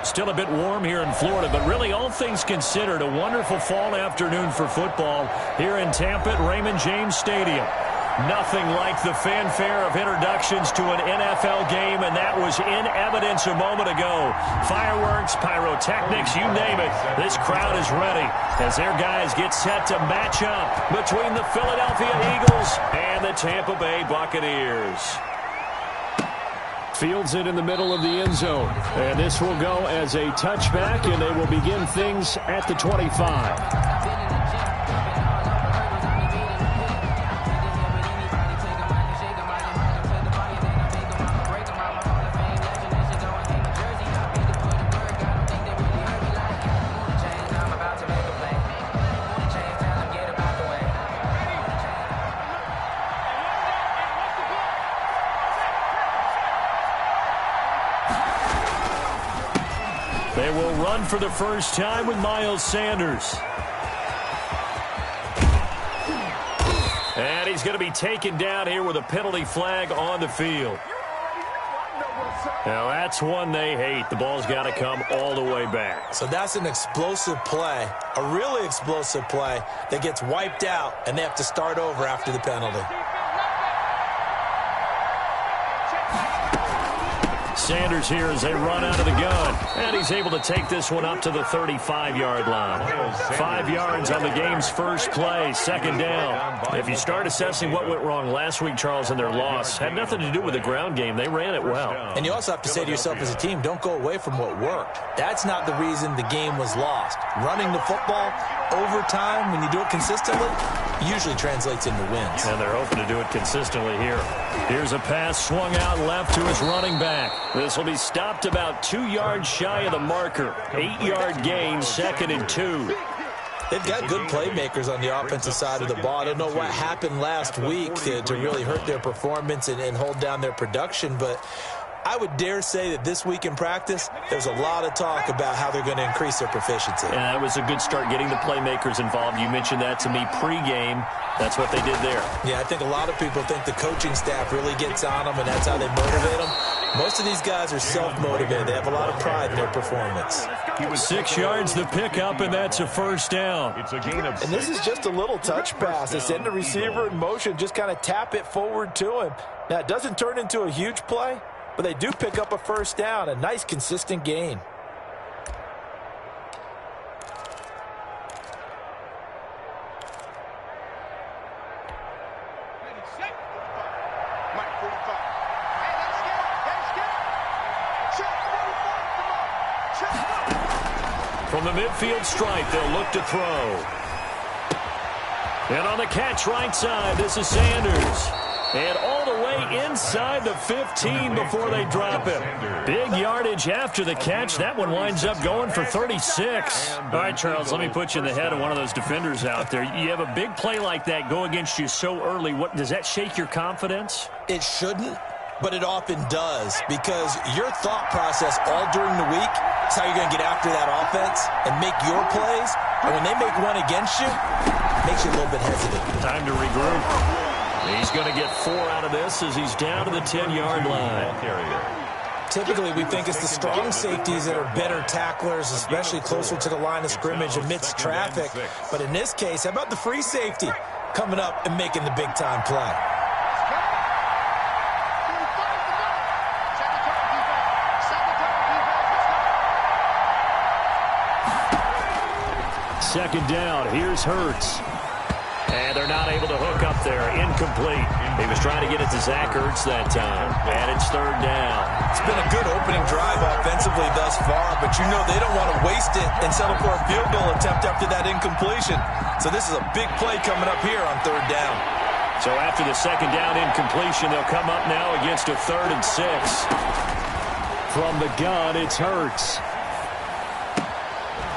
Still a bit warm here in Florida, but really all things considered, a wonderful fall afternoon for football here in Tampa at Raymond James Stadium. Nothing like the fanfare of introductions to an NFL game, and that was in evidence a moment ago. Fireworks, pyrotechnics, you name it. This crowd is ready as their guys get set to match up between the Philadelphia Eagles and the Tampa Bay Buccaneers. Fields it in the middle of the end zone. And this will go as a touchback, and they will begin things at the 25. They will run for the first time with Miles Sanders. And he's going to be taken down here with a penalty flag on the field. Now that's one they hate. The ball's got to come all the way back. So that's an explosive play, a really explosive play that gets wiped out, and they have to start over after the penalty. Sanders here as they run out of the gun. And he's able to take this one up to the 35-yard line. 5 yards on the game's first play, second down. If you start assessing what went wrong last week, Charles, in their loss, had nothing to do with the ground game. They ran it well. And you also have to say to yourself as a team, don't go away from what worked. That's not the reason the game was lost. Running the football over time, when you do it consistently, usually translates into wins. And they're hoping to do it consistently here. Here's a pass swung out left to his running back. This will be stopped about 2 yards shy of the marker. 8-yard gain, 2nd and 2. They've got good playmakers on the offensive side of the ball. I don't know what happened last week to really hurt their performance and hold down their production, but I would dare say that this week in practice, there's a lot of talk about how they're going to increase their proficiency. And that was a good start getting the playmakers involved. You mentioned that to me pregame. That's what they did there. Yeah, I think a lot of people think the coaching staff really gets on them, and that's how they motivate them. Most of these guys are self-motivated. They have a lot of pride in their performance. 6 yards the pickup, and that's a first down. And this is just a little touch pass. They send the receiver in motion, just kind of tap it forward to him. Now, it doesn't turn into a huge play, but they do pick up a first down, a nice, consistent gain. From the midfield stripe, they'll look to throw. And on the catch right side, this is Sanders. And all the way inside the 15 before they drop him. Big yardage after the catch. That one winds up going for 36. All right, Charles, let me put you in the head of one of those defenders out there. You have a big play like that go against you so early. What does that shake your confidence? It shouldn't, but it often does, because your thought process all during the week is how you're going to get after that offense and make your plays. And when they make one against you, it makes you a little bit hesitant. Time to regroup. He's going to get 4 out of this as he's down to the 10-yard line. Typically, we think it's the strong safeties that are better tacklers, especially closer to the line of scrimmage amidst traffic. But in this case, how about the free safety coming up and making the big-time play? Second down. Here's Hurts. And they're not able to hook up there. Incomplete. He was trying to get it to Zach Ertz that time. And it's third down. It's been a good opening drive offensively thus far, but you know they don't want to waste it and settle for a field goal attempt after that incompletion. So this is a big play coming up here on third down. So after the second down incompletion, they'll come up now against a 3rd and 6. From the gun, it's Hurts.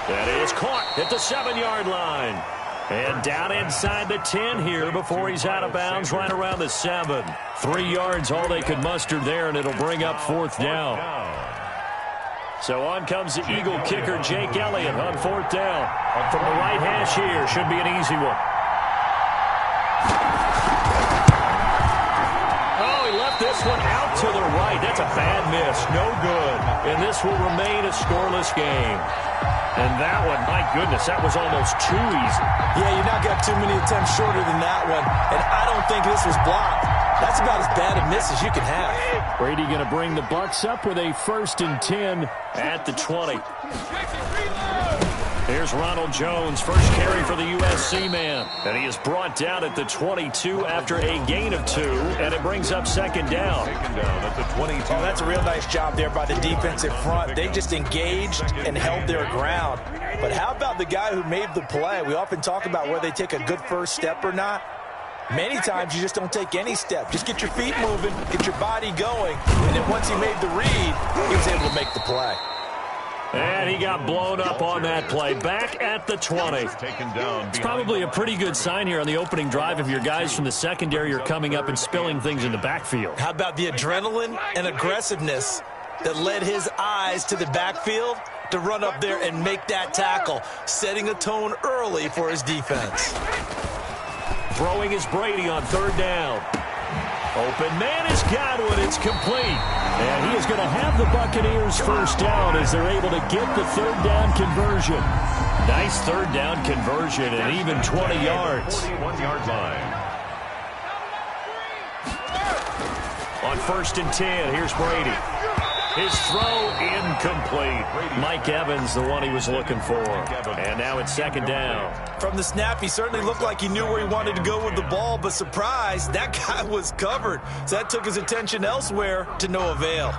That is caught at the 7-yard line. And down inside the 10 here before he's out of bounds right around the 7. 3 yards all they could muster there, and it'll bring up 4th down. So on comes the Eagle kicker, Jake Elliott, on 4th down. From the right hash here, should be an easy one. Oh, he left this one out to the right. That's a bad miss. No good. And this will remain a scoreless game. And that one, my goodness, that was almost too easy. Yeah, you're not got too many attempts shorter than that one. And I don't think this was blocked. That's about as bad a miss as you can have. Brady going to bring the Bucs up with a 1st and 10 at the 20. Here's Ronald Jones, first carry for the USC man. And he is brought down at the 22 after a gain of 2, and it brings up 2nd down. At the 22. Oh, that's a real nice job there by the defensive front. They just engaged and held their ground. But how about the guy who made the play? We often talk about whether they take a good first step or not. Many times you just don't take any step. Just get your feet moving, get your body going, and then once he made the read, he was able to make the play. And he got blown up on that play. Back at the 20. It's probably a pretty good sign here on the opening drive if your guys from the secondary are coming up and spilling things in the backfield. How about the adrenaline and aggressiveness that led his eyes to the backfield to run up there and make that tackle, setting a tone early for his defense. Throwing is Brady on 3rd down. Open man is Godwin. It's complete. And he is going to have the Buccaneers 1st down as they're able to get the 3rd down conversion. Nice 3rd down conversion and even 20 yards. 41-yard line. On 1st and 10, here's Brady. His throw incomplete. Mike Evans, the one he was looking for. And now it's 2nd down. From the snap, he certainly looked like he knew where he wanted to go with the ball, but surprise, that guy was covered. So that took his attention elsewhere to no avail.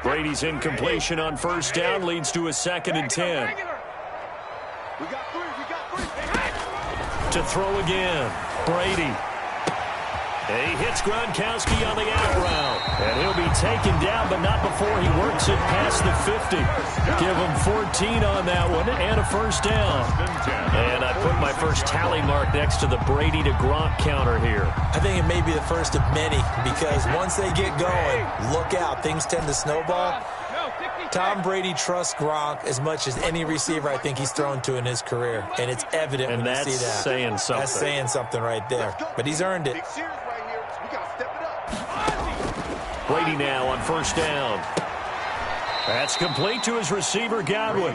Brady's incompletion on 1st down leads to a 2nd and 10. To throw again, Brady. He hits Gronkowski on the out route. And he'll be taken down, but not before he works it past the 50. Give him 14 on that one and a 1st down. And I put my first tally mark next to the Brady to Gronk counter here. I think it may be the first of many because once they get going, look out. Things tend to snowball. Tom Brady trusts Gronk as much as any receiver I think he's thrown to in his career. And it's evident when you see that. And that's saying something. That's saying something right there. But he's earned it. Brady now on 1st down. That's complete to his receiver, Godwin.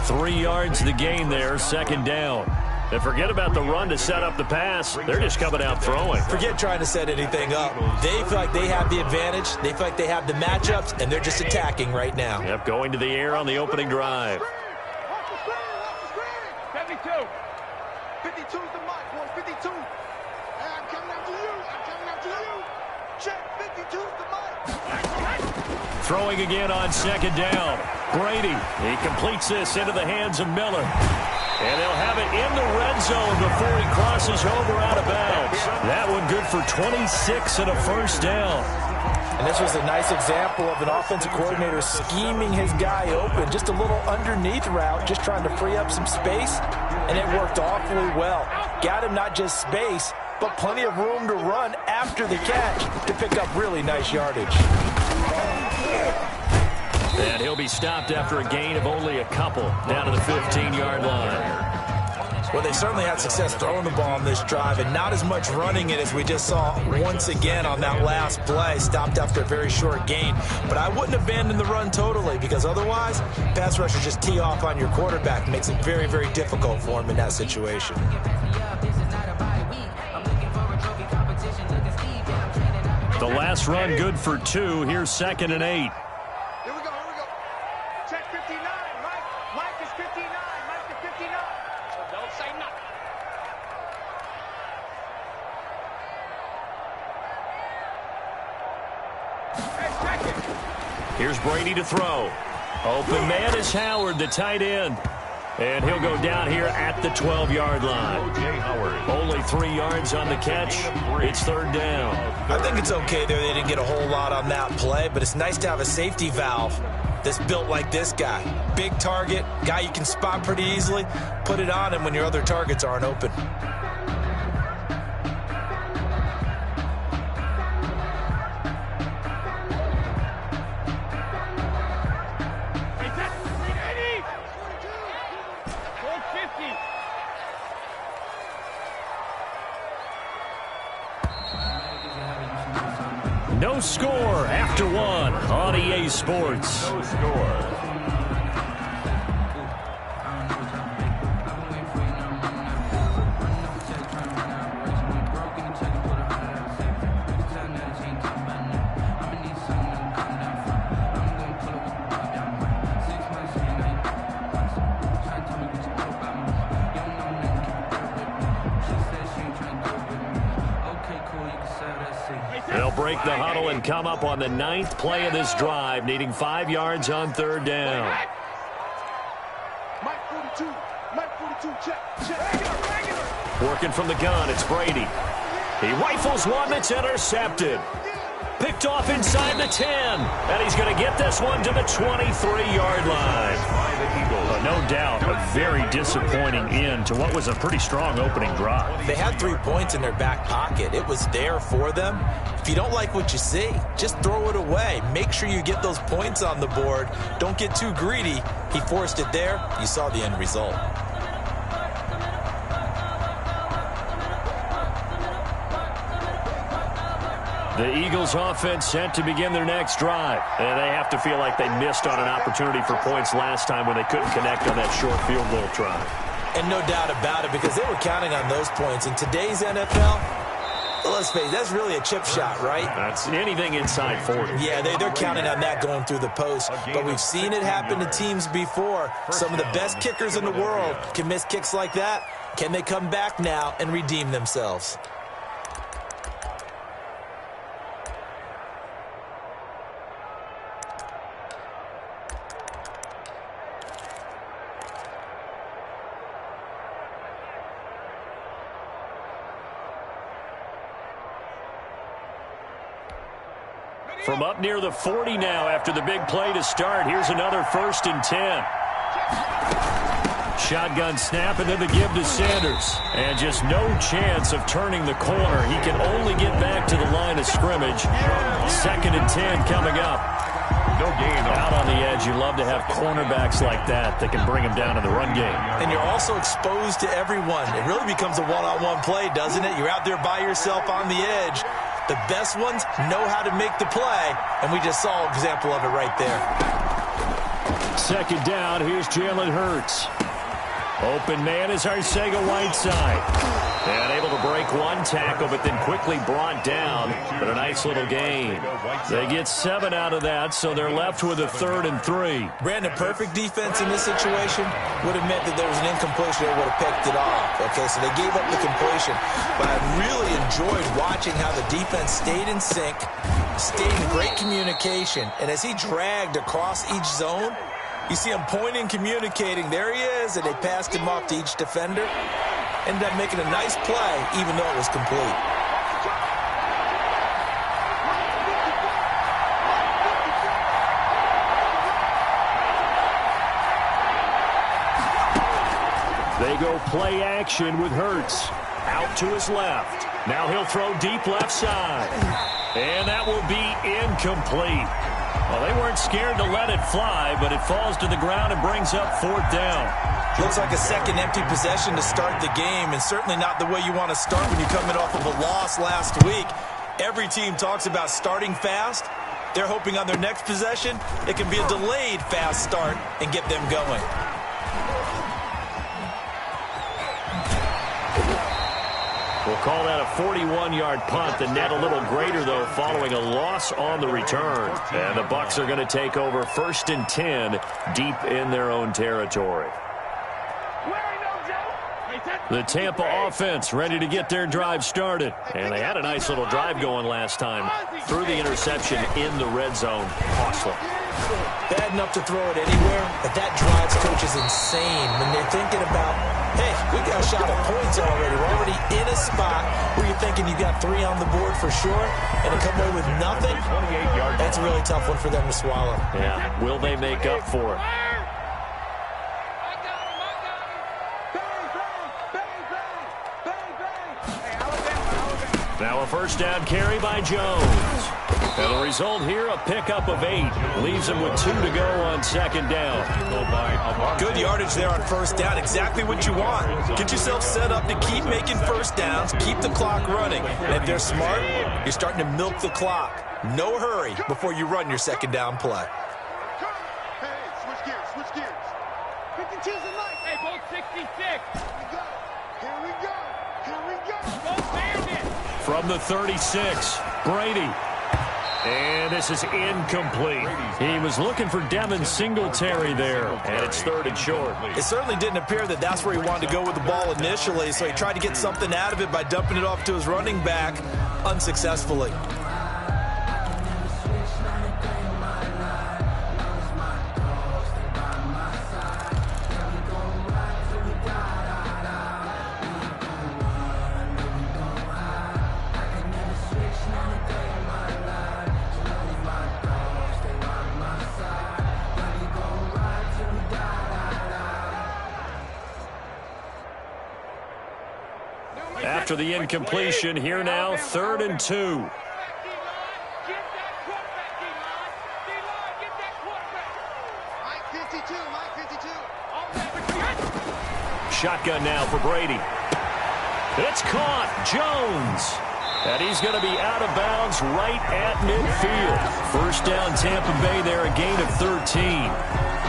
3 yards the gain there, 2nd down. And forget about the run to set up the pass. They're just coming out throwing. Forget trying to set anything up. They feel like they have the advantage. They feel like they have the matchups, and they're just attacking right now. Yep, going to the air on the opening drive. 52. 52 is the mark, boys. 52. I'm coming after you. I'm coming after you. Check. 52 is the mark. Throwing again on 2nd down. Brady, he completes this into the hands of Miller. And they'll have it in the red zone before he crosses over out of bounds. That one good for 26 and a 1st down. And this was a nice example of an offensive coordinator scheming his guy open. Just a little underneath route, just trying to free up some space. And it worked awfully well. Got him not just space, but plenty of room to run after the catch to pick up really nice yardage. And he'll be stopped after a gain of only a couple down to the 15-yard line. Well, they certainly had success throwing the ball on this drive and not as much running it as we just saw once again on that last play, stopped after a very short gain. But I wouldn't abandon the run totally because otherwise, pass rushers just tee off on your quarterback. Makes it very, very difficult for him in that situation. The last run good for 2. Here's 2nd and 8. Here we go. Check 59. Mike is 59. Mike is 59. So don't say nothing. Hey, check it. Here's Brady to throw. Open man is Howard, the tight end. And he'll go down here at the 12-yard line. Only 3 yards on the catch. It's 3rd down. I think it's okay there. They didn't get a whole lot on that play, but it's nice to have a safety valve that's built like this guy. Big target, guy you can spot pretty easily. Put it on him when your other targets aren't open. score after one on EA Sports. No score. They'll break the huddle and come up on the 9th play of this drive, needing 5 yards on 3rd down. Mike 42, check. Working from the gun, it's Brady. He rifles one that's intercepted. Picked off inside the 10, and he's going to get this one to the 23-yard line. No doubt, a very disappointing end to what was a pretty strong opening drive. They had 3 points in their back pocket. It was there for them. If you don't like what you see, just throw it away. Make sure you get those points on the board. Don't get too greedy. He forced it there. You saw the end result. The Eagles offense set to begin their next drive. And they have to feel like they missed on an opportunity for points last time when they couldn't connect on that short field goal try. And no doubt about it, because they were counting on those points. In today's NFL, let's face it, that's really a chip shot, right? That's anything inside 40. Yeah, they're counting on that going through the post. But we've seen it happen to teams before. Some of the best kickers in the world can miss kicks like that. Can they come back now and redeem themselves? From up near the 40 now after the big play to start. Here's another 1st and 10. Shotgun snap and then the give to Sanders. And just no chance of turning the corner. He can only get back to the line of scrimmage. 2nd and 10 coming up. No gain. Out on the edge, you love to have cornerbacks like that can bring him down in the run game. And you're also exposed to everyone. It really becomes a one-on-one play, doesn't it? You're out there by yourself on the edge. The best ones know how to make the play, and we just saw an example of it right there. 2nd down, here's Jalen Hurts. Open man is Arcega-Whiteside. And able to break one tackle, but then quickly brought down. But a nice little gain. They get 7 out of that, so they're left with a 3rd and 3. Brandon, perfect defense in this situation would have meant that there was an incompletion. They would have picked it off. Okay, so they gave up the completion. But I really enjoyed watching how the defense stayed in sync, stayed in great communication. And as he dragged across each zone, you see him pointing, communicating. There he is, and they passed him off to each defender. Ended up making a nice play, even though it was complete. They go play action with Hurts. Out to his left. Now he'll throw deep left side. And that will be incomplete. Well, they weren't scared to let it fly, but it falls to the ground and brings up 4th down. Looks like a second empty possession to start the game, and certainly not the way you want to start when you're coming off of a loss last week. Every team talks about starting fast. They're hoping on their next possession, it can be a delayed fast start and get them going. We'll call that a 41-yard punt. The net a little greater, though, following a loss on the return. And the Bucs are going to take over 1st and 10 deep in their own territory. The Tampa offense ready to get their drive started. And they had a nice little drive going last time. Threw the interception in the red zone. Costly. Bad enough to throw it anywhere, but that drives coaches insane when they're thinking about, hey, we got a shot at points already. We're already in a spot where you're thinking you got 3 on the board for sure, and to come away with nothing, that's a really tough one for them to swallow. Yeah, will they make up for it? Now a 1st first down carry by Jones. And the result here, a pickup of 8. Leaves him with 2 to go on second down. Good yardage there on first down. Exactly what you want. Get yourself set up to keep making first downs, keep the clock running. And if they're smart, you're starting to milk the clock. No hurry before you run your second down play. Hey, switch gears, switch gears. 52's the mic. Hey, both 66. Here we go. Here we go. Both bandits. From the 36, Brady. And this is incomplete. He was looking for Devin Singletary there, and it's 3rd and short. It certainly didn't appear that that's where he wanted to go with the ball initially, so he tried to get something out of it by dumping it off to his running back unsuccessfully. After the incompletion, here now, 3rd and 2. Mike 52, Mike 52. Shotgun now for Brady. It's caught. Jones. And he's going to be out of bounds right at midfield. First down, Tampa Bay there, a gain of 13.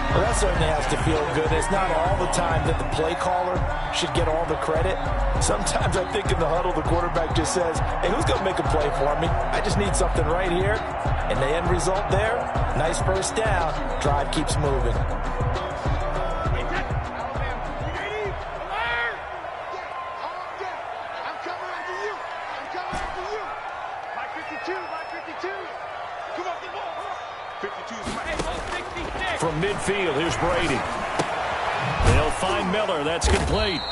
Well, that certainly has to feel good. It's not all the time that the play caller should get all the credit. Sometimes I think in the huddle, the quarterback just says, hey, who's going to make a play for me? I just need something right here. And the end result there, nice first down. Drive keeps moving. I'm coming after you. I'm coming after you. Mike 52, Mike 52. Come off the ball. 52's Mike. Hey, both 66. From midfield, here's Brady. They'll find Miller. That's complete.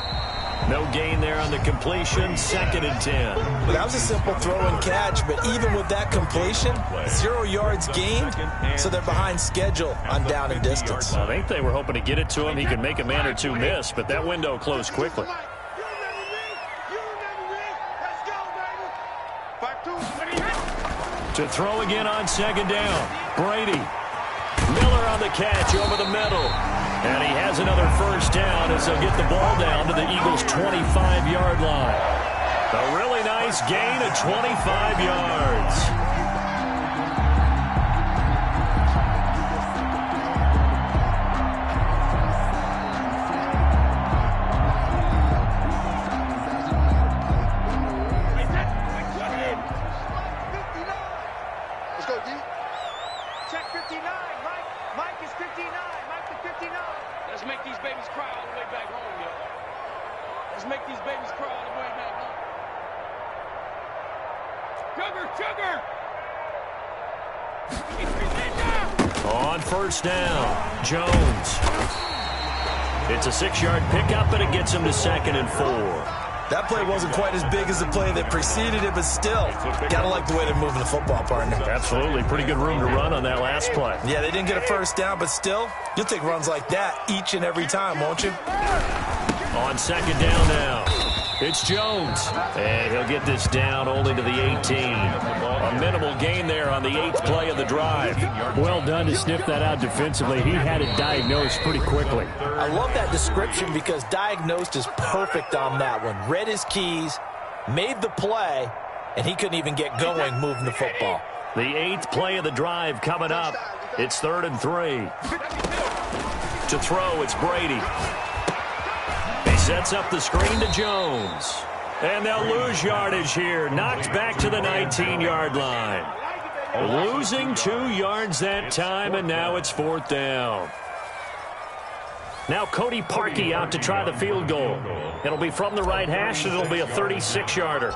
No gain there on the completion. 2nd and 10. Well, that was a simple throw and catch, but even with that completion, 0 yards gained, so they're behind schedule on down and distance. I think they were hoping to get it to him. He could make a man or two miss, but that window closed quickly. You remember me? You remember me? Let's go, baby. 5-2. To throw again on 2nd down. Brady. Miller on the catch over the middle. And he has another first down as they'll get the ball down to the Eagles' 25-yard line. A really nice gain of 25 yards. Let's go, D. Check 59. Mike is 59. Mike is 59. Let's make these babies cry all the way back home, yo. Let's make these babies cry all the way back home. Sugar, sugar! On first down, Jones. It's a 6-yard pickup, but it gets him to 2nd and 4. That play wasn't quite as big as the play that preceded it, but still, gotta like the way they're moving the football, partner. Absolutely. Pretty good room to run on that last play. Yeah, they didn't get a first down, but still, you'll take runs like that each and every time, won't you? On 2nd down now, it's Jones. And he'll get this down only to the 18. A minimal gain there on the 8th play of the drive. Well done to sniff that out defensively. He had it diagnosed pretty quickly. I love that description because diagnosed is perfect on that one. Read his keys, made the play, and he couldn't even get going moving the football. The 8th play of the drive coming up. It's 3rd and 3. To throw, it's Brady. He sets up the screen to Jones. And they'll lose yardage here. Knocked back to the 19-yard line. Losing 2 yards that time, and now it's 4th down. Now Cody Parkey out to try the field goal. It'll be from the right hash, and it'll be a 36-yarder.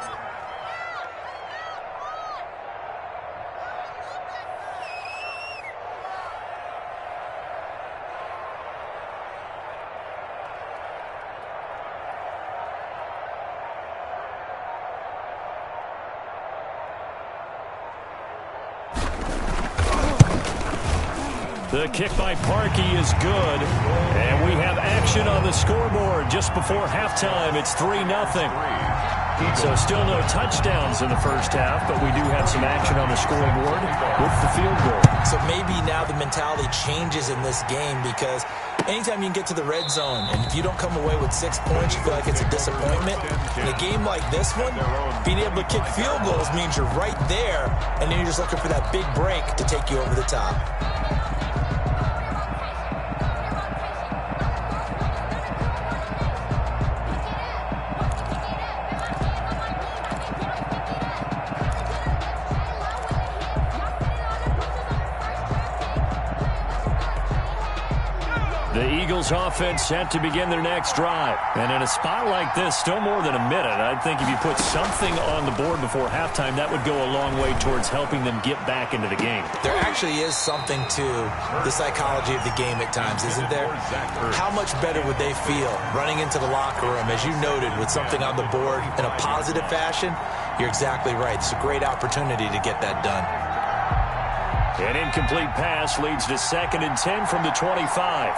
The kick by Parkey is good. And we have action on the scoreboard just before halftime. It's 3-0. So still no touchdowns in the first half, but we do have some action on the scoreboard with the field goal. So maybe now the mentality changes in this game, because anytime you can get to the red zone and if you don't come away with 6 points, you feel like it's a disappointment. In a game like this one, being able to kick field goals means you're right there, and then you're just looking for that big break to take you over the top. The Eagles offense set to begin their next drive. And in a spot like this, still more than a minute, I think if you put something on the board before halftime, that would go a long way towards helping them get back into the game. There actually is something to the psychology of the game at times, isn't there? How much better would they feel running into the locker room, as you noted, with something on the board in a positive fashion? You're exactly right. It's a great opportunity to get that done. An incomplete pass leads to 2nd and 10 from the 25.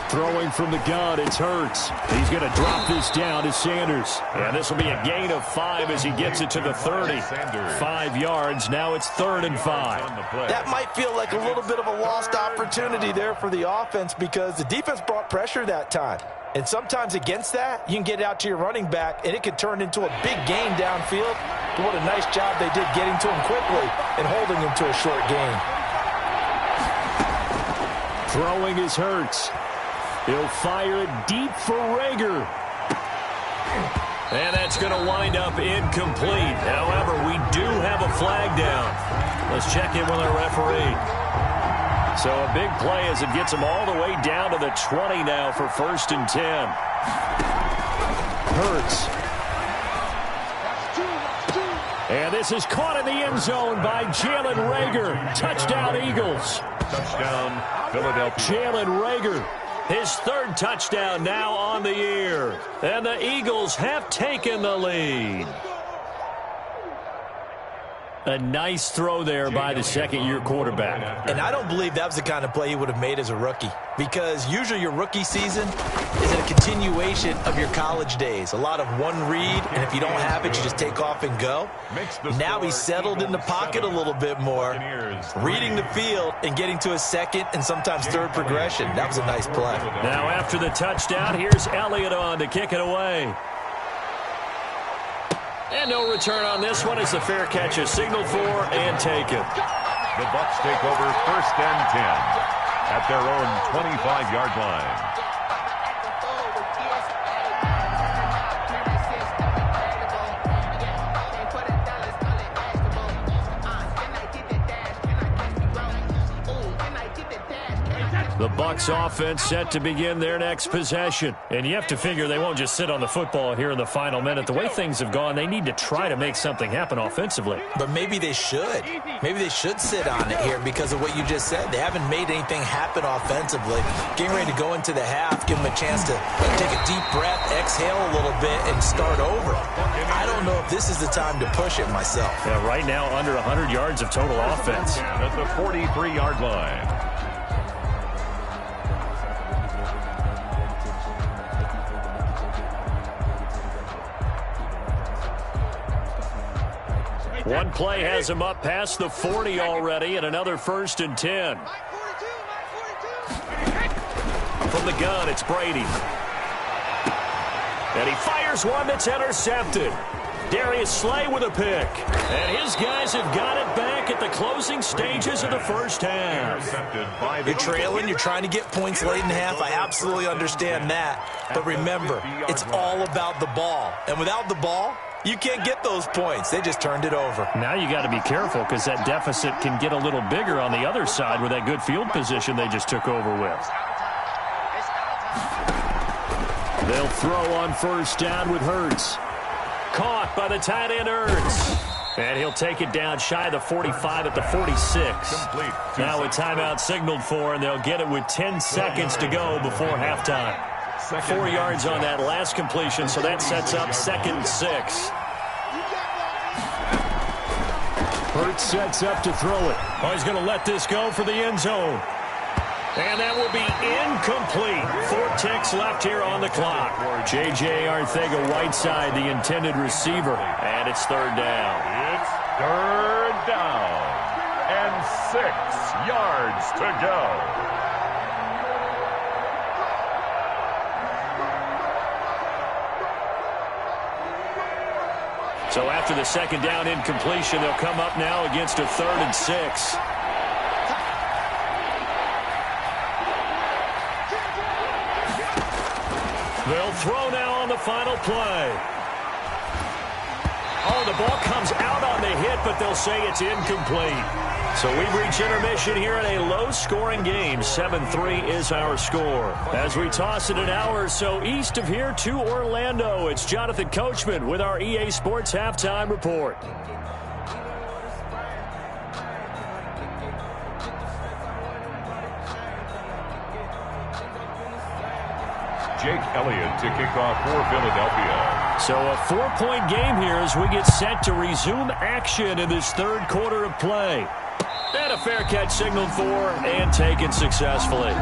Throwing from the gun, it's Hurts. He's going to drop this down to Sanders. And this will be a gain of 5 as he gets it to the 30. 5 yards. Now it's 3rd and 5. That might feel like a little bit of a lost opportunity there for the offense, because the defense brought pressure that time. And sometimes against that, you can get out to your running back, and it can turn into a big gain downfield. But what a nice job they did getting to him quickly and holding him to a short gain. Throwing is Hurts. He'll fire it deep for Rager. And that's going to wind up incomplete. However, we do have a flag down. Let's check in with our referee. So a big play as it gets him all the way down to the 20 now for 1st and 10. Hurts. And this is caught in the end zone by Jalen Rager. Touchdown, Eagles. Touchdown, Philadelphia. Jalen Rager, his 3rd touchdown now on the year. And the Eagles have taken the lead. A nice throw there by the 2nd-year quarterback. And I don't believe that was the kind of play he would have made as a rookie, because usually your rookie season is a continuation of your college days. A lot of one read, and if you don't have it, you just take off and go. Now he's settled in the pocket a little bit more, reading the field and getting to a 2nd and sometimes 3rd progression. That was a nice play. Now after the touchdown, here's Elliott on to kick it away. And no return on this one as the fair catch is signaled for and taken. The Bucs take over 1st and 10 at their own 25-yard line. The Bucs offense set to begin their next possession. And you have to figure they won't just sit on the football here in the final minute. The way things have gone, they need to try to make something happen offensively. But maybe they should. Maybe they should sit on it here because of what you just said. They haven't made anything happen offensively. Getting ready to go into the half, give them a chance to take a deep breath, exhale a little bit, and start over. I don't know if this is the time to push it myself. Yeah, right now, under 100 yards of total offense. At the 43-yard line. One play has him up past the 40 already, and another 1st and 10. From the gun, it's Brady. And he fires one that's intercepted. Darius Slay with a pick. And his guys have got it back at the closing stages of the first half. You're trailing. You're trying to get points late in half. I absolutely understand that. But remember, it's all about the ball. And without the ball, you can't get those points. They just turned it over. Now you got to be careful because that deficit can get a little bigger on the other side with that good field position they just took over with. They'll throw on 1st down with Hurts. Caught by the tight end Hurts. And he'll take it down shy of the 45 at the 46. Now a timeout signaled for, and they'll get it with 10 seconds to go before halftime. 4 yards on that last completion, so that sets up 2nd and 6. Hurts sets up to throw it. Oh, he's going to let this go for the end zone. And that will be incomplete. 4 ticks left here on the clock. J.J. Arcega-Whiteside, the intended receiver. And it's third down. It's third down. And 6 yards to go. So after the second down incompletion, they'll come up now against a 3rd and 6. They'll throw now on the final play. Oh, the ball comes out on the hit, but they'll say it's incomplete. So we've reached intermission here in a low-scoring game. 7-3 is our score. As we toss it an hour or so east of here to Orlando, it's Jonathan Coachman with our EA Sports Halftime Report. Jake Elliott to kick off for Philadelphia. So a 4-point game here as we get set to resume action in this third quarter of play. And a fair catch signaled for and taken successfully.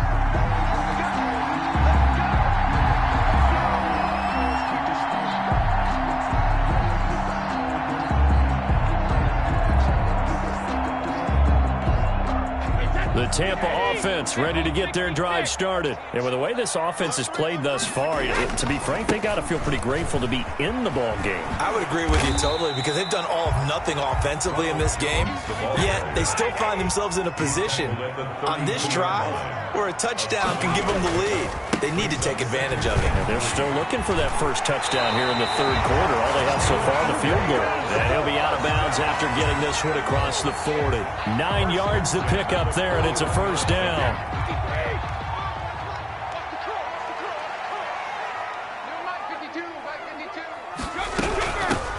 The Tampa offense ready to get their drive started. And with the way this offense has played thus far, to be frank, they got to feel pretty grateful to be in the ball game. I would agree with you totally because they've done all of nothing offensively in this game, yet they still find themselves in a position on this drive where a touchdown can give them the lead. They need to take advantage of it. And they're still looking for that first touchdown here in the third quarter. All they have so far, the field goal. And he'll be out of bounds after getting this one across the 40. 9 yards to pick up there, and it's a first down.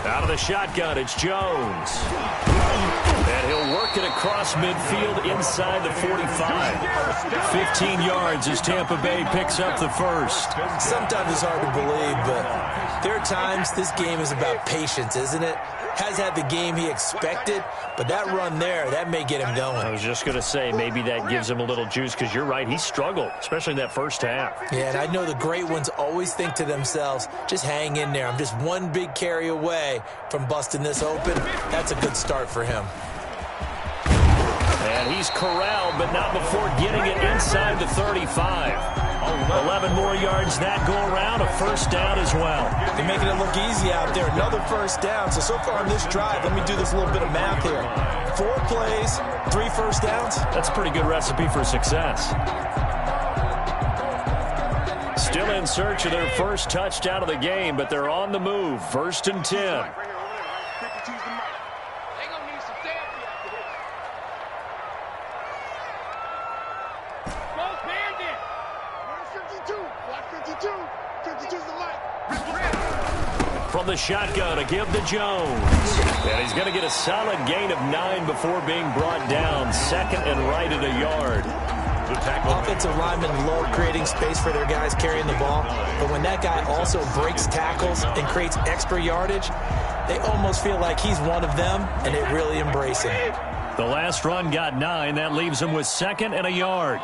Out of the shotgun, it's Jones. And he'll work it across midfield inside the 45. 15 yards as Tampa Bay picks up the first. Sometimes it's hard to believe, but there are times this game is about patience, isn't it? Has had the game he expected, but that run there, that may get him going. I was just going to say, maybe that gives him a little juice because you're right, he struggled, especially in that first half. Yeah, and I know the great ones always think to themselves, just hang in there. I'm just one big carry away from busting this open. That's a good start for him. And he's corralled, but not before getting it inside the 35. 11 more yards that go around, a first down as well. They're making it look easy out there. Another first down. So far on this drive, let me do this little bit of math here. 4 plays, 3 first downs. That's a pretty good recipe for success. Still in search of their first touchdown of the game, but they're on the move. 1st and 10. From the shotgun, a give to Jones. And he's going to get a solid gain of 9 before being brought down. 2nd and right at a yard. The offensive linemen love creating space for their guys carrying the ball. But when that guy also breaks tackles and creates extra yardage, they almost feel like he's one of them, and they really embrace him. The last run got 9. That leaves him with 2nd and a yard.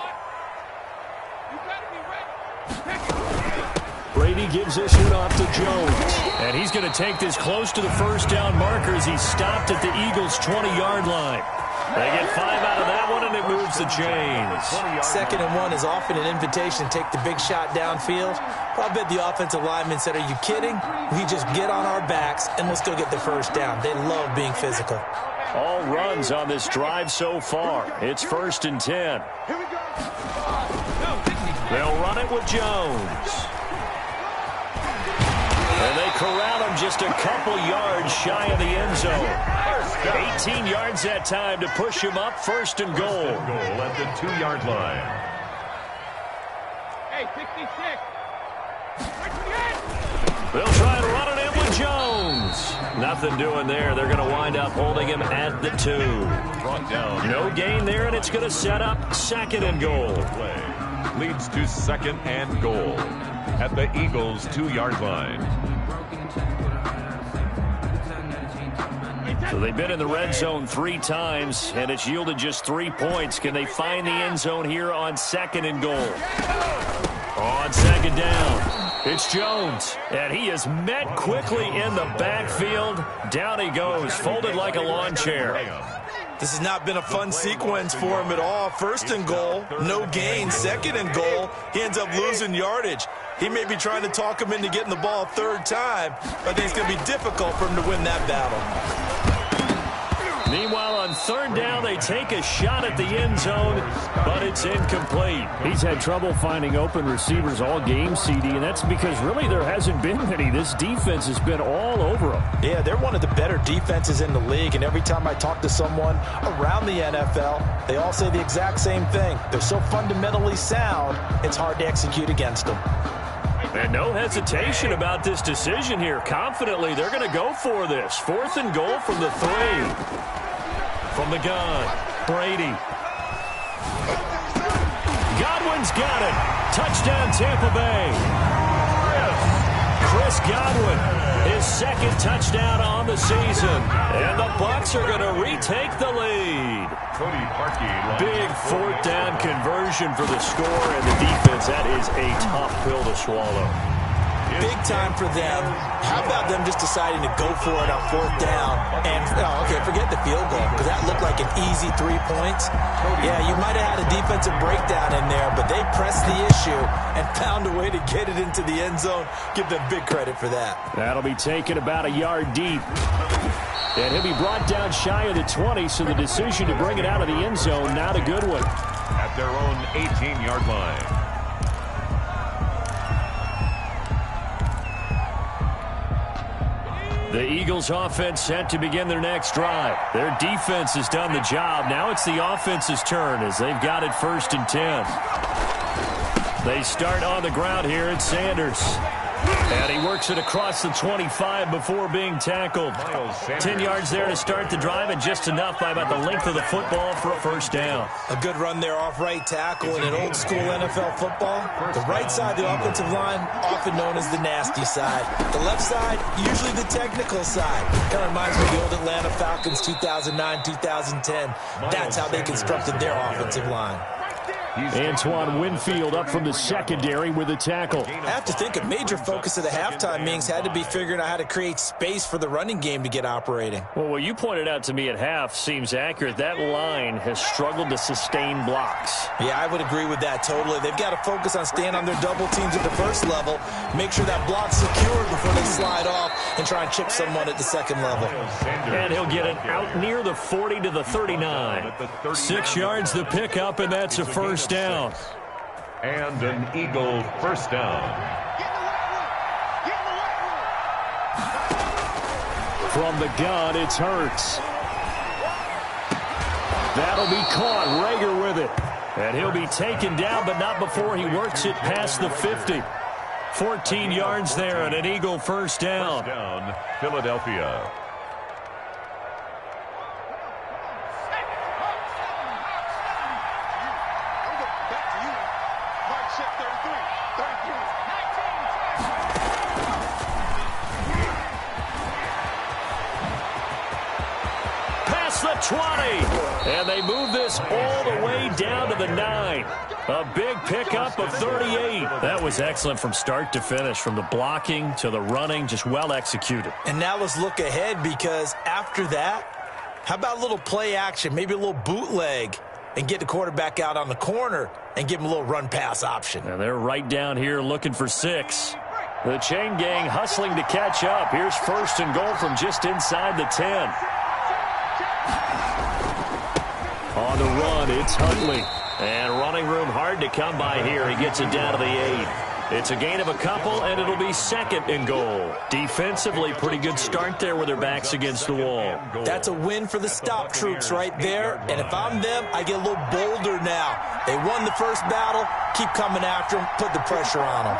Brady gives this one off to Jones. And he's going to take this close to the first down marker as he's stopped at the Eagles' 20-yard line. They get 5 out of that one, and it moves the chains. 2nd and 1 is often an invitation to take the big shot downfield. Well, I bet the offensive lineman said, are you kidding? We just get on our backs, and let's go get the first down. They love being physical. All runs on this drive so far. It's 1st and 10. They'll run it with Jones. And they corral him just a couple yards shy of the end zone. 18 yards that time to push him up. 1st and goal. At the 2-yard line. Hey, 66. They'll try and run it in with Jones. Nothing doing there. They're going to wind up holding him at the 2. Brought down. No gain there, and it's going to set up 2nd and goal. Play leads to 2nd and goal at the Eagles' 2-yard line. So they've been in the red zone 3 times, and it's yielded just 3 points. Can they find the end zone here on 2nd and goal? On 2nd down, it's Jones, and he is met quickly in the backfield. Down he goes, folded like a lawn chair. This has not been a fun sequence for him at all. 1st and goal, no gain. 2nd and goal, he ends up losing yardage. He may be trying to talk him into getting the ball a 3rd time, but I think it's going to be difficult for him to win that battle. Meanwhile, on 3rd down, they take a shot at the end zone, but it's incomplete. He's had trouble finding open receivers all game, CD, and that's because really there hasn't been many. This defense has been all over them. Yeah, they're one of the better defenses in the league, and every time I talk to someone around the NFL, they all say the exact same thing. They're so fundamentally sound, it's hard to execute against them. And no hesitation about this decision here. Confidently, they're going to go for this. 4th and goal from the 3. From the gun, Brady. Godwin's got it. Touchdown, Tampa Bay. Chris Godwin, his 2nd touchdown on the season. And the Bucs are going to retake the lead. Big 4th down conversion for the score, and the defense, that is a tough pill to swallow. Big time for them. How about them just deciding to go for it on 4th down? And, okay, forget the field goal, because that looked like an easy 3 points. Yeah, you might have had a defensive breakdown in there, but they pressed the issue and found a way to get it into the end zone. Give them big credit for that. That'll be taken about a yard deep. And he'll be brought down shy of the 20, so the decision to bring it out of the end zone, not a good one. At their own 18-yard line. The Eagles offense set to begin their next drive. Their defense has done the job. Now it's the offense's turn as they've got it 1st and 10. They start on the ground here at Sanders. And he works it across the 25 before being tackled. 10 yards there to start the drive, and just enough by about the length of the football for a 1st down. A good run there off right tackle in an old school NFL football. The right side of the offensive line, often known as the nasty side. The left side, usually the technical side. Kind of reminds me of the old Atlanta Falcons 2009-2010. That's how they constructed their offensive line. Antoine Winfield up from the secondary with a tackle. I have to think a major focus of the halftime meetings had to be figuring out how to create space for the running game to get operating. Well, what you pointed out to me at half seems accurate. That line has struggled to sustain blocks. Yeah, I would agree with that totally. They've got to focus on staying on their double teams at the 1st level, make sure that block's secured before they slide off and try and chip someone at the 2nd level. And he'll get it out near the 40 to the 39. 6 yards the pickup, and that's a 1st down. And an Eagle 1st down. From the gun, it's Hurts. That'll be caught. Rager with it. And he'll be taken down, but not before he works it past the 50. 14 yards there and an Eagle 1st down. 1st down, Philadelphia. The 20, and they move this all the way down to the 9. A big pickup of 38. That was excellent from start to finish, from the blocking to the running, just well executed. And now let's look ahead, because after that, how about a little play action, maybe a little bootleg, and get the quarterback out on the corner and give him a little run-pass option. And they're right down here looking for 6. The chain gang hustling to catch up. Here's 1st and goal from just inside the 10. On the run, it's Huntley. And running room hard to come by here. He gets it down to the 8. It's a gain of a couple, and it'll be 2nd and goal. Defensively, pretty good start there with their backs against the wall. That's a win for the stop troops right there. And if I'm them, I get a little bolder now. They won the 1st battle. Keep coming after them. Put the pressure on them.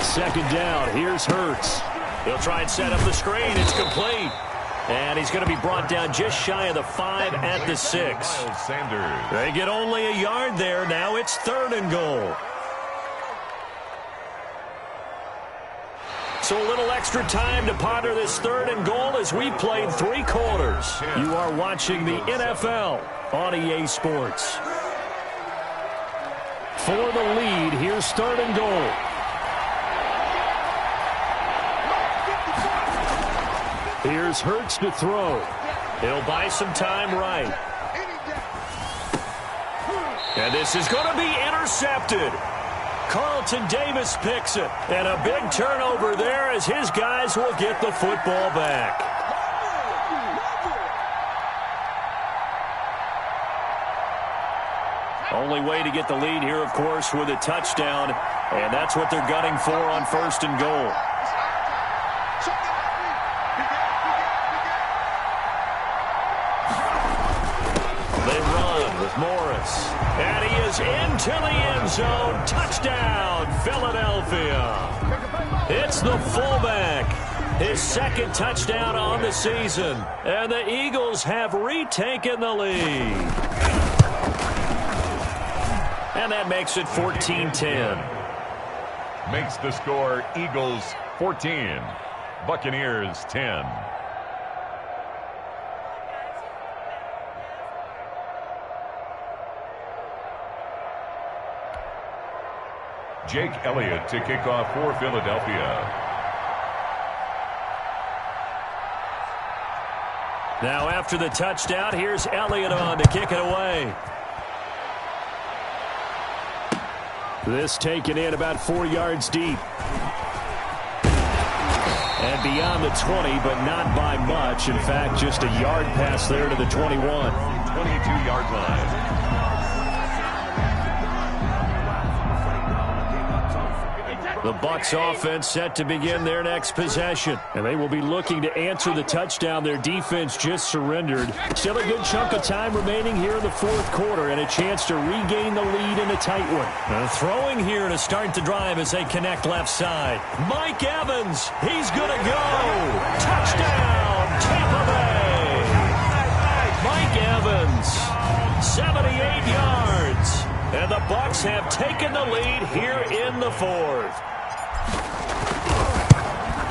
2nd down. Here's Hurts. He'll try and set up the screen. It's complete. And he's going to be brought down just shy of the 5 at the 6. They get only a yard there. Now it's 3rd and goal. So a little extra time to ponder this 3rd and goal as we played 3 quarters. You are watching the NFL on EA Sports. For the lead, here's 3rd and goal. Here's Hurts to throw. He'll buy some time right. And this is going to be intercepted. Carlton Davis picks it. And a big turnover there as his guys will get the football back. Only way to get the lead here, of course, with a touchdown. And that's what they're gunning for on 1st and goal. They run with Morris. And he is into the end zone. Touchdown, Philadelphia. It's the fullback. His 2nd touchdown on the season. And the Eagles have retaken the lead. And that makes it 14-10. Makes the score Eagles 14, Buccaneers 10. Jake Elliott to kick off for Philadelphia. Now after the touchdown, here's Elliott on to kick it away. This taken in about 4 yards deep. And beyond the 20, but not by much. In fact, just a yard pass there to the 21. 22-yard line. The Bucs offense set to begin their next possession. And they will be looking to answer the touchdown their defense just surrendered. Still a good chunk of time remaining here in the 4th quarter and a chance to regain the lead in a tight one. Throwing here to start the drive as they connect left side. Mike Evans, he's going to go. Touchdown, Tampa Bay. Mike Evans, 78 yards. And the Bucs have taken the lead here in the 4th.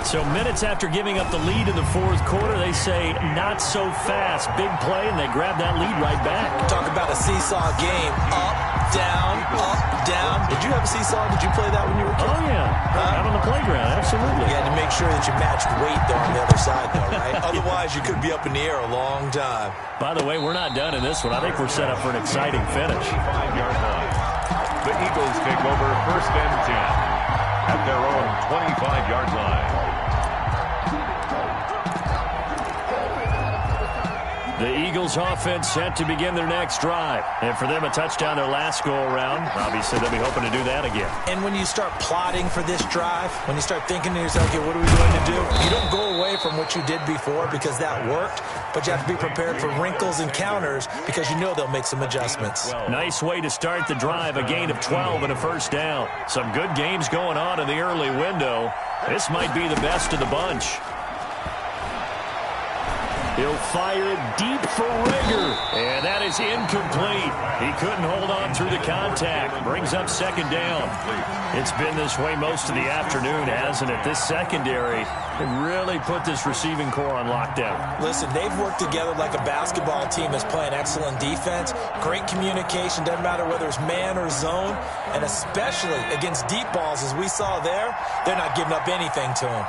So minutes after giving up the lead in the 4th quarter, they say not so fast. Big play, and they grab that lead right back. Talk about a seesaw game. Up, down, up, down. Did you have a seesaw? Did you play that when you were a kid? Oh, yeah. Out on the playground, absolutely. You had to make sure that you matched weight, though, on the other side, though, right? Otherwise, you could be up in the air a long time. By the way, we're not done in this one. I think we're set up for an exciting finish. 5-yard line. The Eagles take over 1st and 10 at their own 25-yard line. The Eagles offense set to begin their next drive. And for them, a touchdown their last go-around. Obviously, they'll be hoping to do that again. And when you start plotting for this drive, when you start thinking to yourself, okay, what are we going to do? You don't go away from what you did before because that worked, but you have to be prepared for wrinkles and counters because you know they'll make some adjustments. Nice way to start the drive, a gain of 12 and a 1st down. Some good games going on in the early window. This might be the best of the bunch. He'll fire it deep for Rager. And that is incomplete. He couldn't hold on through the contact. Brings up 2nd down. It's been this way most of the afternoon, hasn't it? This secondary really put this receiving core on lockdown. Listen, they've worked together like a basketball team that's playing excellent defense. Great communication. Doesn't matter whether it's man or zone. And especially against deep balls, as we saw there, they're not giving up anything to them.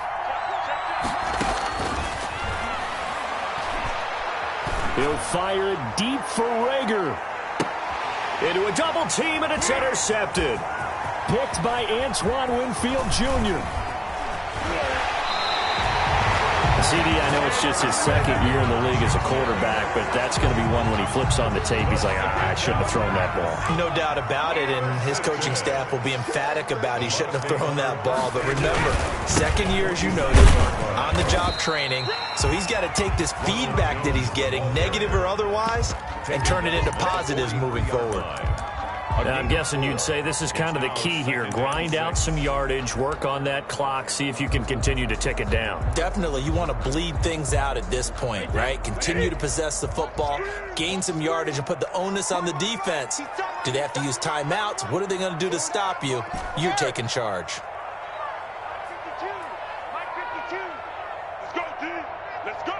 He'll fire it deep for Rager. Into a double team, and it's intercepted. Picked by Antoine Winfield Jr. CD, I know it's just his 2nd year in the league as a quarterback, but that's going to be one when he flips on the tape. He's like, I shouldn't have thrown that ball. No doubt about it, and his coaching staff will be emphatic about he shouldn't have thrown that ball. But remember, 2nd year, as you noted, on-the-job training. So he's got to take this feedback that he's getting, negative or otherwise, and turn it into positives moving forward. Now, I'm guessing you'd say this is kind of the key here. Grind out some yardage, work on that clock, see if you can continue to tick it down. Definitely. You want to bleed things out at this point, right? Continue to possess the football, gain some yardage, and put the onus on the defense. Do they have to use timeouts? What are they going to do to stop you? You're taking charge. Let's go.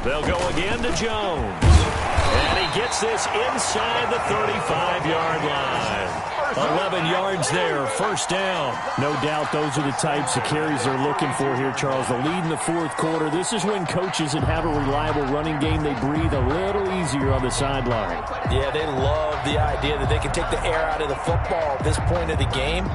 They'll go again to Jones. And he gets this inside the 35-yard line. 11 yards there, first down. No doubt those are the types of carries they're looking for here, Charles. The lead in the fourth quarter. This is when coaches that have a reliable running game, they breathe a little easier on the sideline. Yeah, they love the idea that they can take the air out of the football at this point of the game.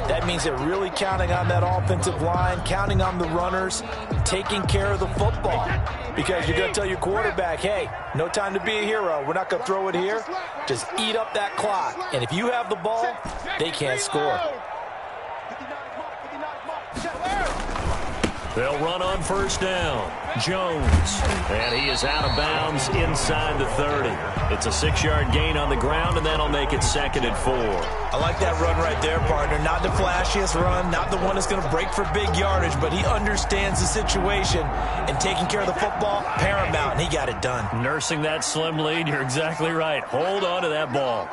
That means they're really counting on that offensive line, counting on the runners, taking care of the football. Because you're going to tell your quarterback, hey, no time to be a hero. We're not going to throw it here. Just eat up that clock. And if you have the ball, they can't score. They'll run on first down. Jones. And he is out of bounds inside the 30. It's a 6-yard gain on the ground, and that'll make it 2nd and 4. I like that run right there, partner. Not the flashiest run, not the one that's going to break for big yardage, but he understands the situation, and taking care of the football, paramount, and he got it done. Nursing that slim lead, you're exactly right. Hold on to that ball.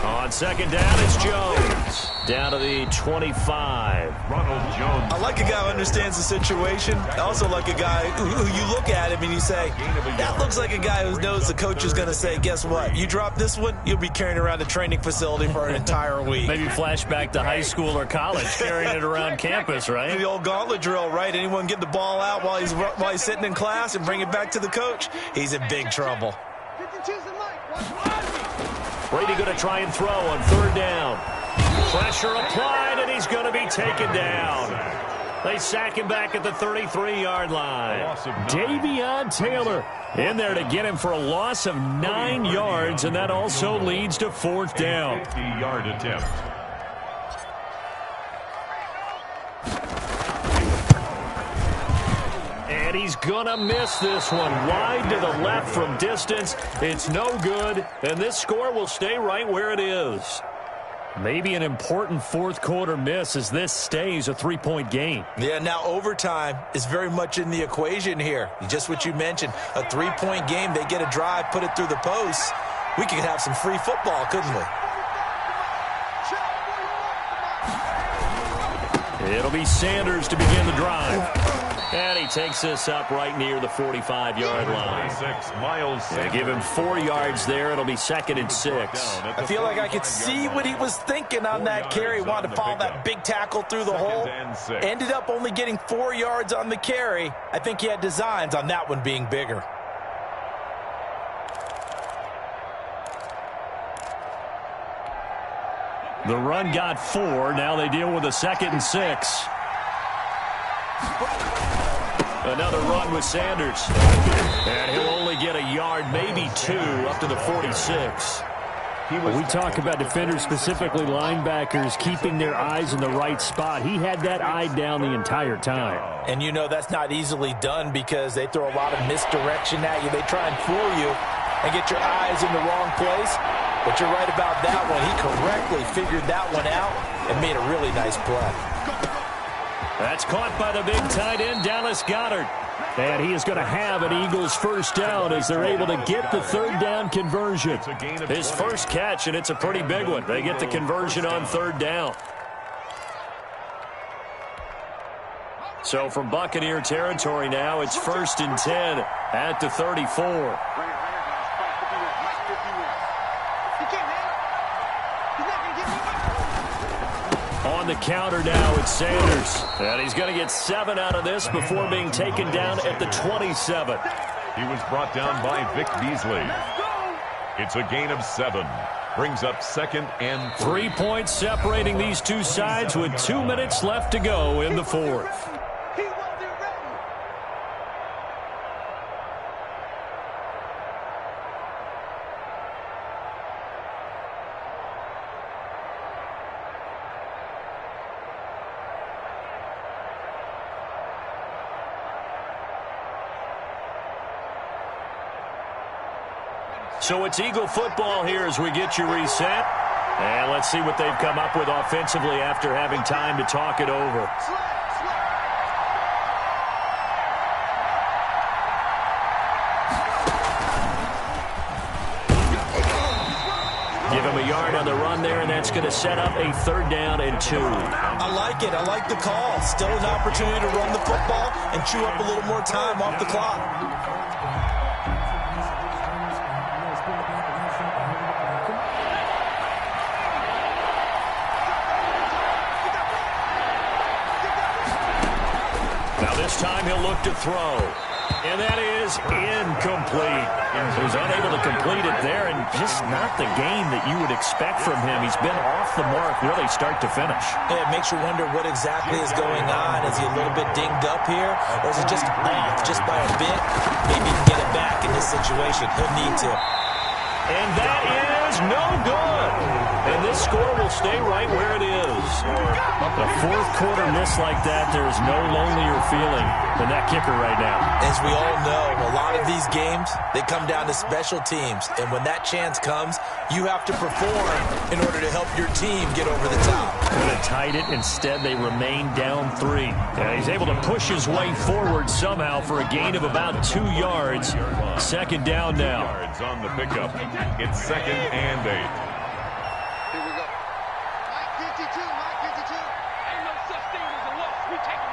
On second down, it's Jones. Down to the 25. Ronald Jones. I like a guy who understands the situation. I also like a guy who you look at him and you say, that looks like a guy who knows the coach is going to say, guess what? You drop this one, you'll be carrying around the training facility for an entire week. Maybe flashback to high school or college, carrying it around campus, right? The old gauntlet drill, right? Anyone get the ball out while he's sitting in class and bring it back to the coach? He's in big trouble. Brady going to try and throw on third down. Pressure applied, and he's going to be taken down. They sack him back at the 33-yard line. Davion Taylor in there to get him for a loss of 9 yards, and that also leads to fourth down. 50-yard attempt. And he's going to miss this one. Wide to the left from distance. It's no good, and this score will stay right where it is. Maybe an important fourth quarter miss as this stays a 3-point game. Yeah, now overtime is very much in the equation here. Just what you mentioned, a 3-point game. They get a drive, put it through the posts. We could have some free football, couldn't we? It'll be Sanders to begin the drive. And he takes this up right near the 45-yard line. They give him 4 yards there. It'll be 2nd and 6. I feel like I could see what he was thinking on that carry. Wanted to follow that big tackle through the hole. Ended up only getting 4 yards on the carry. I think he had designs on that one being bigger. The run got 4. Now they deal with a 2nd and 6. Another run with Sanders. And he'll only get a yard, maybe 2, up to the 46. We talk about defenders, specifically linebackers, keeping their eyes in the right spot. He had that eye down the entire time. And you know that's not easily done because they throw a lot of misdirection at you. They try and fool you and get your eyes in the wrong place. But you're right about that one. He correctly figured that one out and made a really nice play. That's caught by the big tight end, Dallas Goedert. And he is going to have an Eagles first down as they're able to get the third down conversion. His first catch, and it's a pretty big one. They get the conversion on third down. So from Buccaneer territory now, it's 1st and 10 at the 34. On the counter now, it's Sanders. And he's going to get 7 out of this before being taken down at the 27. He was brought down by Vic Beasley. It's a gain of 7. Brings up 2nd and 3. 3 points separating these two sides with 2 minutes left to go in the fourth. So it's Eagle football here as we get you reset. And let's see what they've come up with offensively after having time to talk it over. Give him a yard on the run there, and that's going to set up a 3rd down and 2. I like it. I like the call. Still an opportunity to run the football and chew up a little more time off the clock. Now this time he'll look to throw. And that is incomplete. He was unable to complete it there, and just not the game that you would expect from him. He's been off the mark really start to finish. Yeah, it makes you wonder what exactly is going on. Is he a little bit dinged up here, or is it just off just by a bit? Maybe he can get it back in this situation. He'll need to. And that is no good. And this score will stay right where it is. A 4th quarter miss like that, there is no lonelier feeling than that kicker right now. As we all know, a lot of these games, they come down to special teams. And when that chance comes, you have to perform in order to help your team get over the top. Could have tied it. Instead, they remain down 3. And he's able to push his way forward somehow for a gain of about 2 yards. 2nd down now. Yards on the pickup. It's 2nd and 8. Here we go. Mike 52, Mike 52. Ain't no such thing as a loss. We take a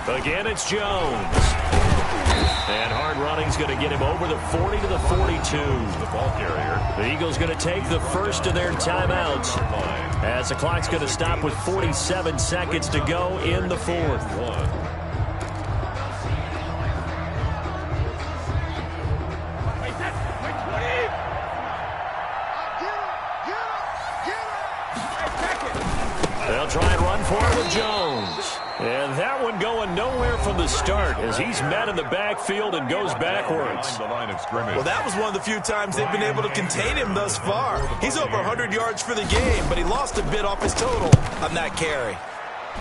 win. Again, it's Jones. And hard running's going to get him over the 40 to the 42. The ball carrier. The Eagles going to take the first of their timeouts as the clock's going to stop with 47 seconds to go in the 4th. They'll try and run for it with Jones. And that one going nowhere from the start as he's met in the backfield and goes backwards. The line of scrimmage. Well, that was one of the few times they've been able to contain him thus far. He's over 100 yards for the game, but he lost a bit off his total on that carry.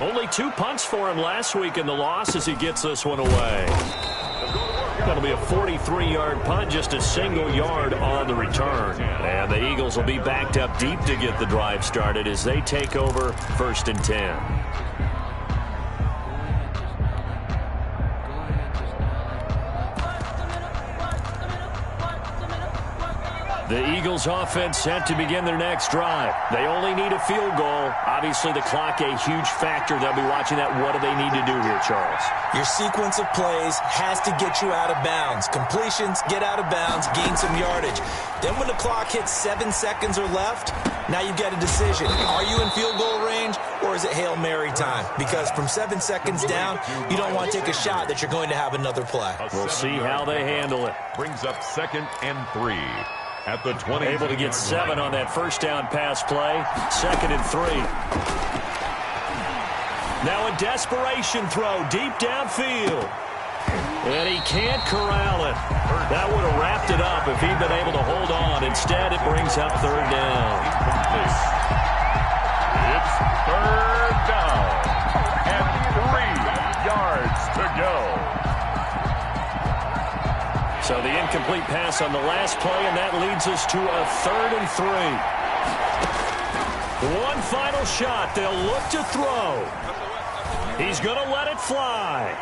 Only 2 punts for him last week in the loss as he gets this one away. That'll be a 43-yard punt, just a single yard on the return. And the Eagles will be backed up deep to get the drive started as they take over 1st and 10. The Eagles offense set to begin their next drive. They only need a field goal. Obviously, the clock a huge factor. They'll be watching that. What do they need to do here, Charles? Your sequence of plays has to get you out of bounds. Completions, get out of bounds, gain some yardage. Then when the clock hits 7 seconds or left, now you get a decision. Are you in field goal range, or is it Hail Mary time? Because from 7 seconds down, you don't want to take a shot that you're going to have another play. We'll see how they handle it. Brings up 2nd and 3. At the 20. Able to get 7 on that first down pass play. 2nd and 3. Now a desperation throw deep downfield. And he can't corral it. That would have wrapped it up if he'd been able to hold on. Instead, it brings up 3rd down. It's 3rd down. And 3 yards to go. So the incomplete pass on the last play, and that leads us to a 3rd and 3. One final shot. They'll look to throw. He's going to let it fly.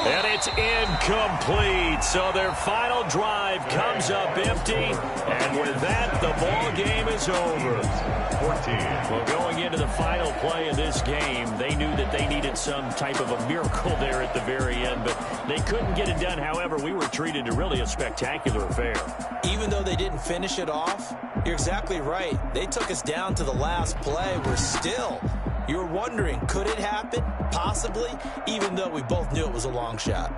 And it's incomplete. So their final drive comes up empty. And with that, the ball game is over. 14. Well, going into the final play of this game, they knew that they needed some type of a miracle there at the very end, but they couldn't get it done. However, we were treated to really a spectacular affair. Even though they didn't finish it off, you're exactly right. They took us down to the last play. We're still, you're wondering, could it happen? Possibly, even though we both knew it was a long shot.